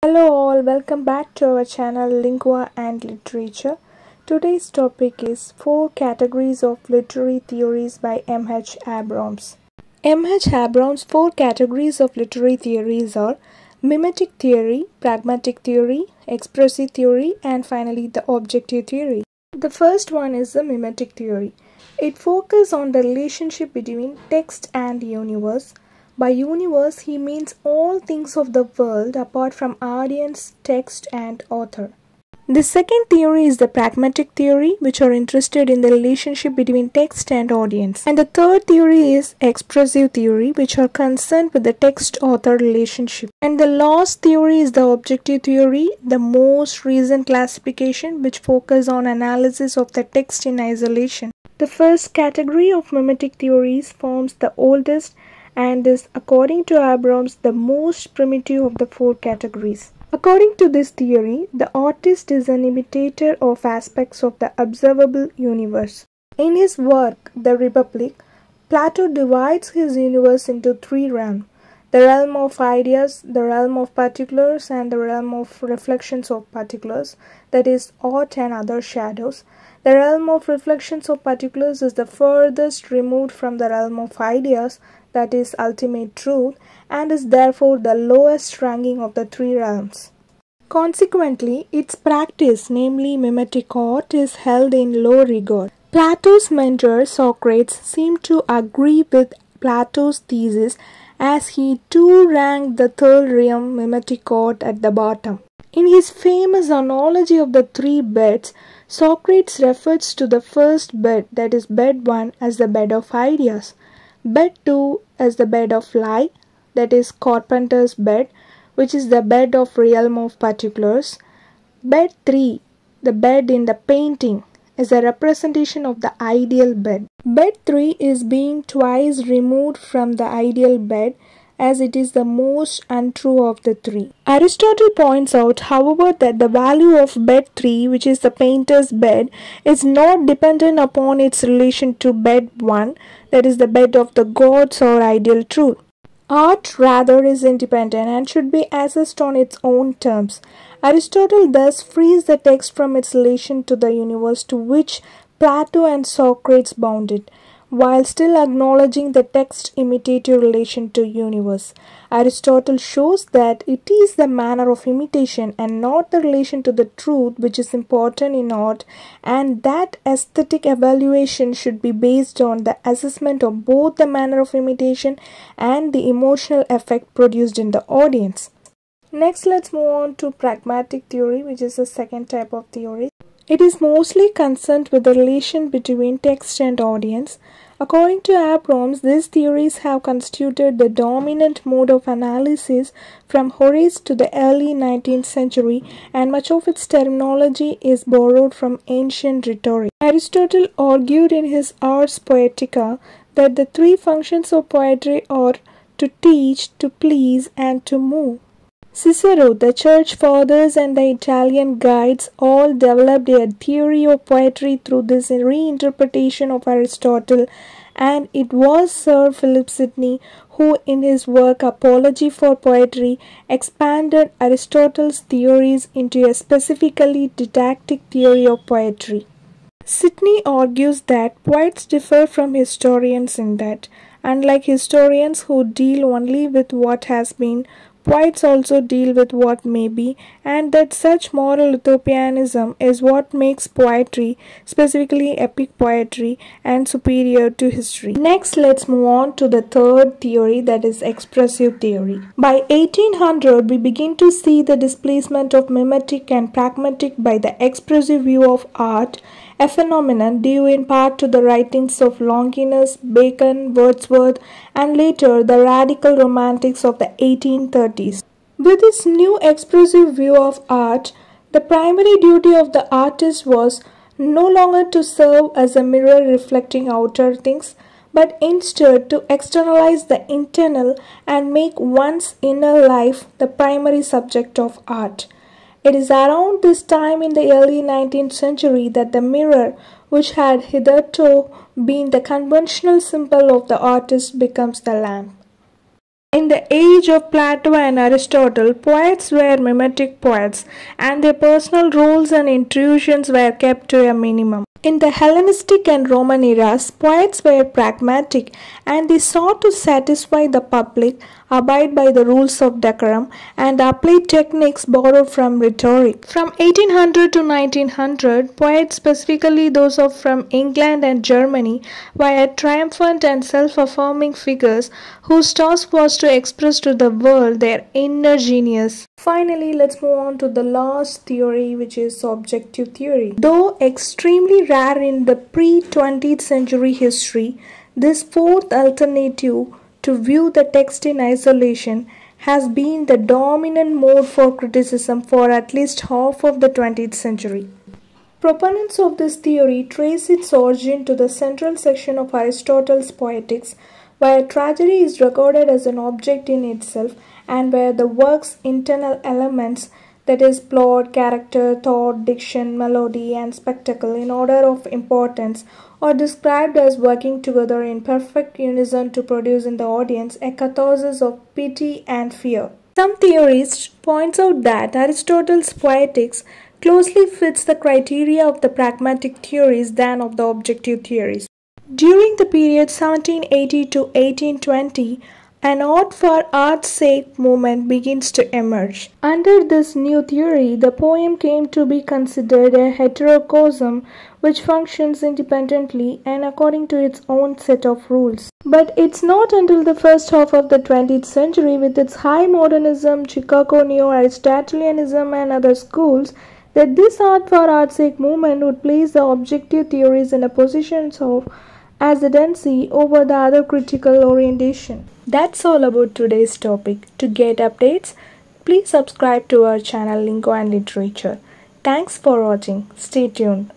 Hello all, welcome back to our channel Lingua and Literature. Today's topic is 4 categories of literary theories by M.H.Abrams. M.H.Abrams' 4 categories of literary theories are mimetic theory, pragmatic theory, expressive theory, and finally the objective theory. The first one is the mimetic theory. It focuses on the relationship between text and universe. By universe, he means all things of the world apart from audience, text, and author. The second theory is the pragmatic theory, which are interested in the relationship between text and audience. And the third theory is expressive theory, which are concerned with the text-author relationship. And the last theory is the objective theory, the most recent classification, which focuses on analysis of the text in isolation. The first category of mimetic theories forms the oldest and is, according to Abrams, the most primitive of the 4 categories. According to this theory, the artist is an imitator of aspects of the observable universe. In his work, The Republic, Plato divides his universe into 3 realms: the realm of ideas, the realm of particulars, and the realm of reflections of particulars, that is, art and other shadows. The realm of reflections of particulars is the furthest removed from the realm of ideas, that is ultimate truth, and is therefore the lowest ranking of the 3 realms. Consequently, its practice, namely mimetic art, is held in low regard. Plato's mentor Socrates seemed to agree with Plato's thesis, as he too ranked the 3rd realm, mimetic art, at the bottom. In his famous analogy of the 3 beds, Socrates refers to the first bed, that is bed 1, as the bed of ideas, bed 2 as the bed of lie, that is carpenter's bed, which is the bed of realm of particulars, bed 3, the bed in the painting, is a representation of the ideal bed. Bed 3 is being twice removed from the ideal bed, as it is the most untrue of the 3. Aristotle points out, however, that the value of bed 3, which is the painter's bed, is not dependent upon its relation to bed 1, that is the bed of the gods or ideal truth. Art rather is independent and should be assessed on its own terms. Aristotle thus frees the text from its relation to the universe to which Plato and Socrates bounded, while still acknowledging the text-imitative relation to universe. Aristotle shows that it is the manner of imitation and not the relation to the truth which is important in art, and that aesthetic evaluation should be based on the assessment of both the manner of imitation and the emotional effect produced in the audience. Next, let's move on to pragmatic theory, which is the second type of theory. It is mostly concerned with the relation between text and audience. According to Abrams, these theories have constituted the dominant mode of analysis from Horace to the early 19th century, and much of its terminology is borrowed from ancient rhetoric. Aristotle argued in his Ars Poetica that the 3 functions of poetry are to teach, to please, and to move. Cicero, the Church Fathers, and the Italian guides all developed a theory of poetry through this reinterpretation of Aristotle, and it was Sir Philip Sidney who, in his work Apology for Poetry, expanded Aristotle's theories into a specifically didactic theory of poetry. Sidney argues that poets differ from historians in that, unlike historians who deal only with what has been, poets also deal with what may be, and that such moral utopianism is what makes poetry, specifically epic poetry, and superior to history. Next, let's move on to the third theory, that is expressive theory. By 1800, we begin to see the displacement of mimetic and pragmatic by the expressive view of art, a phenomenon due in part to the writings of Longinus, Bacon, Wordsworth, and later the radical romantics of the 1830s. With this new expressive view of art, the primary duty of the artist was no longer to serve as a mirror reflecting outer things, but instead to externalize the internal and make one's inner life the primary subject of art. It is around this time in the early 19th century that the mirror, which had hitherto been the conventional symbol of the artist, becomes the lamp. In the age of Plato and Aristotle, poets were mimetic poets, and their personal roles and intrusions were kept to a minimum. In the Hellenistic and Roman eras, poets were pragmatic and they sought to satisfy the public, abide by the rules of decorum, and apply techniques borrowed from rhetoric. From 1800 to 1900, poets, specifically those from England and Germany, were triumphant and self-affirming figures whose task was to express to the world their inner genius. Finally, let's move on to the last theory, which is objective theory. Though extremely rare in the pre-20th century history, this fourth alternative to view the text in isolation has been the dominant mode for criticism for at least half of the 20th century. Proponents of this theory trace its origin to the central section of Aristotle's Poetics, where tragedy is regarded as an object in itself and where the work's internal elements, that is plot, character, thought, diction, melody, and spectacle in order of importance, are described as working together in perfect unison to produce in the audience a catharsis of pity and fear. Some theorists point out that Aristotle's Poetics closely fits the criteria of the pragmatic theories than of the objective theories. During the period 1780 to 1820, an art for art's sake movement begins to emerge. Under this new theory, the poem came to be considered a heterocosm which functions independently and according to its own set of rules. But it's not until the first half of the 20th century, with its high modernism, Chicago neo-Aristotelianism and other schools, that this art for art's sake movement would place the objective theories in a position of ascendancy over the other critical orientation. That's all about today's topic. To get updates, please subscribe to our channel Lingo and Literature. Thanks for watching. Stay tuned.